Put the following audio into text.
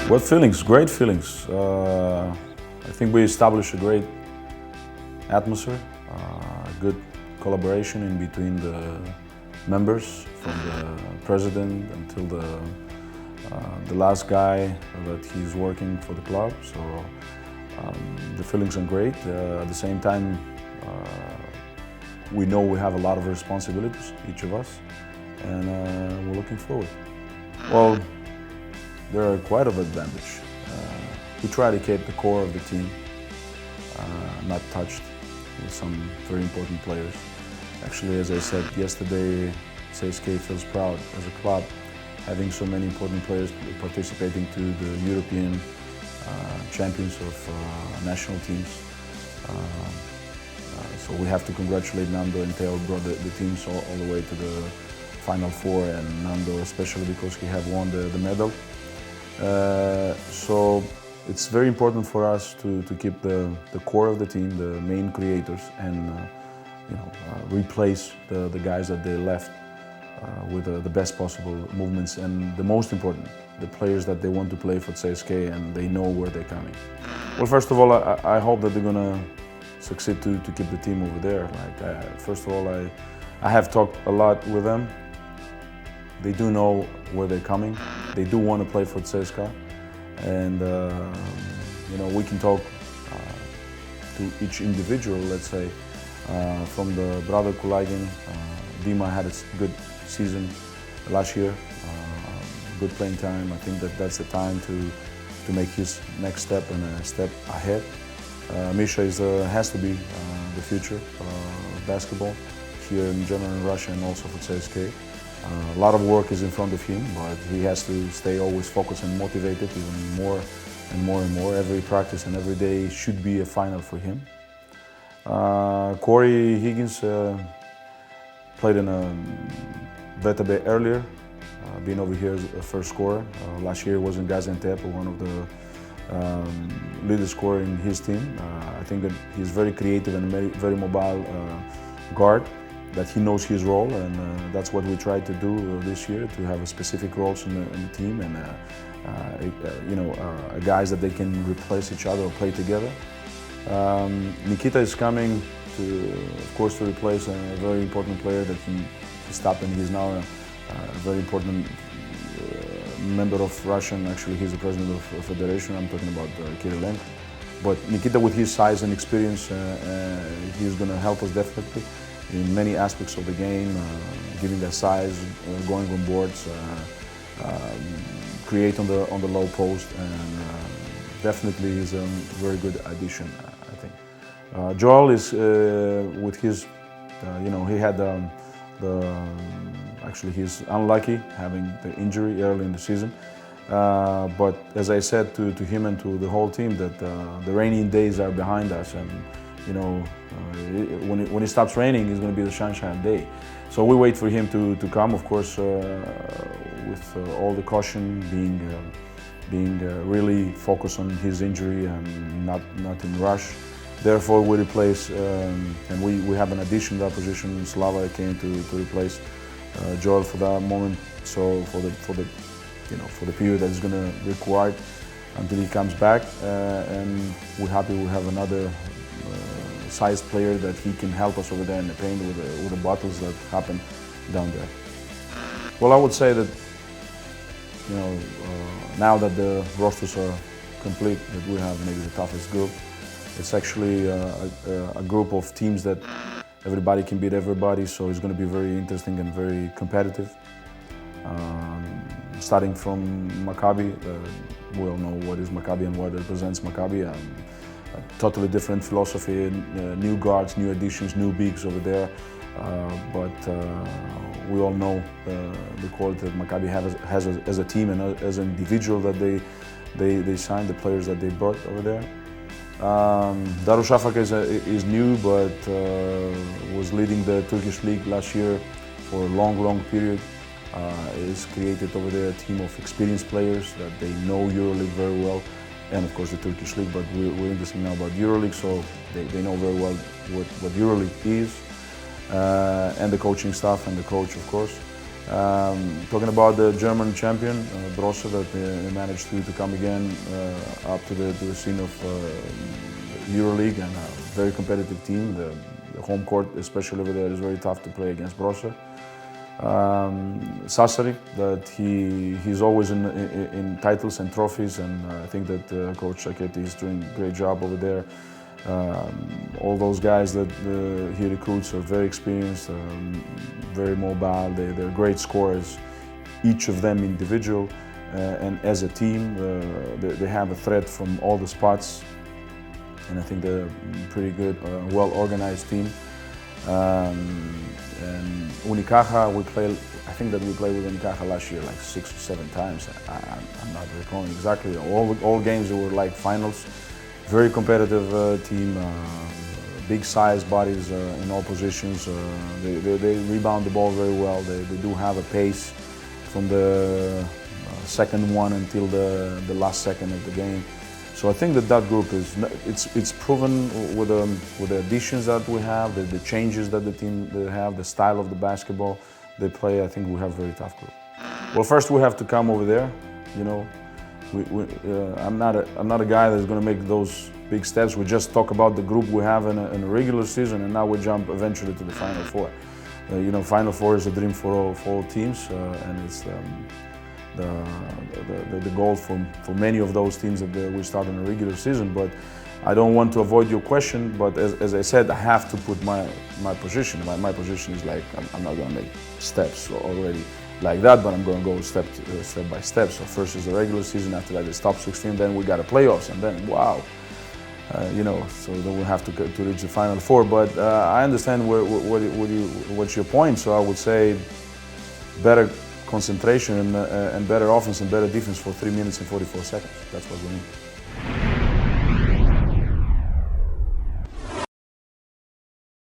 What feelings? Great feelings. I think we established a great atmosphere, good collaboration in between the members, from the president until the last guy that he's working for the club. So the feelings are great. At the same time, we know we have a lot of responsibilities, each of us, and we're looking forward. Well, there are quite of advantage. We try to keep the core of the team not touched with some very important players. Actually, as I said yesterday, CSKA feels proud as a club having so many important players participating to the European champions of national teams. So we have to congratulate Nando and Theo brought the teams all the way to the Final Four, and Nando especially because he have won the medal. So it's very important for us to keep the core of the team, the main creators, and replace the guys that they left with the best possible movements, and the most important, the players that they want to play for CSKA and they know where they're coming. Well, first of all, I hope that they're gonna succeed to keep the team over there. First of all, I have talked a lot with them. They do know where they're coming. They do want to play for CSKA, and we can talk to each individual. Let's say from the brother Kulagin, Dima had a good season last year, good playing time. I think that's the time to make his next step and a step ahead. Misha has to be the future of basketball here in general in Russia and also for CSKA. A lot of work is in front of him, but he has to stay always focused and motivated even more and more and more. Every practice and every day should be a final for him. Corey Higgins played in a Veta earlier, being over here as a first scorer. Last year was in Gaziantep, one of the leader scorer in his team. I think that he's very creative and very mobile guard, that he knows his role, and that's what we tried to do this year, to have a specific roles in the team, and guys that they can replace each other or play together. Nikita is coming of course, to replace a very important player that he stopped, and he's now a very important member of Russian. Actually, he's the president of the federation. I'm talking about Kirilenko. But Nikita, with his size and experience, he's going to help us definitely in many aspects of the game, giving us size, going on boards, create on the low post, and definitely he's a very good addition, I think. Joel is with his, he had actually he's unlucky having the injury early in the season. But as I said to him and to the whole team, that the rainy days are behind us, and when it stops raining, it's going to be the sunshine day. So we wait for him to come, of course, with all the caution, being really focused on his injury and not in rush. Therefore, we replace, and we have an addition to that position. Slava came to replace Joel for that moment. So for the period that is going to be required until he comes back, and we're happy we have another sized player that he can help us over there in the paint with the battles that happen down there. Well, I would say that now that the rosters are complete, that we have maybe the toughest group. It's actually a group of teams that everybody can beat everybody, so it's going to be very interesting and very competitive. Starting from Maccabi, we all know what is Maccabi and what represents Maccabi. A totally different philosophy, new guards, new additions, new bigs over there. But we all know the quality that Maccabi has as a team and as an individual that they signed, the players that they brought over there. Darüşşafaka is new, but was leading the Turkish League last year for a long period. Is created over there a team of experienced players that they know Euroleague very well, and of course the Turkish League, but we're interested now about Euroleague, so they know very well what Euroleague is, and the coaching staff and the coach, of course. Talking about the German champion, Borussia, that they managed to come again up to the scene of Euroleague, and a very competitive team. The home court, especially over there, is very tough to play against Borussia. Sassari, that he's always in titles and trophies, and I think that Coach Saketi is doing a great job over there. All those guys that he recruits are very experienced, very mobile. They're great scorers, each of them individual, and as a team, they have a threat from all the spots. And I think they're a pretty good, well-organized team. And Unicaja, I think that we played with Unicaja last year like 6 or 7 times. I'm not recalling exactly. All games were like finals. Very competitive team, big size bodies in all positions. They rebound the ball very well. They do have a pace from the second one until the last second of the game. So I think that group it's proven with the additions that we have, the changes that the team they have, the style of the basketball they play. I think we have a very tough group. Well, first we have to come over there, you know. I'm not a guy that's going to make those big steps. We just talk about the group we have in a regular season, and now we jump eventually to the Final Four. You know, Final Four is a dream for all teams, and it's the goal for many of those teams that we start in a regular season. But I don't want to avoid your question, but as I said, I have to put my position. My position is like, I'm not going to make steps already like that, but I'm going to go step by step. So first is the regular season, after that is top 16, then we got a playoffs, and then wow, you know, so then we have to reach the Final Four. But I understand what's your point. So I would say better concentration and better offense and better defense for 3 minutes and 44 seconds. That's what we need.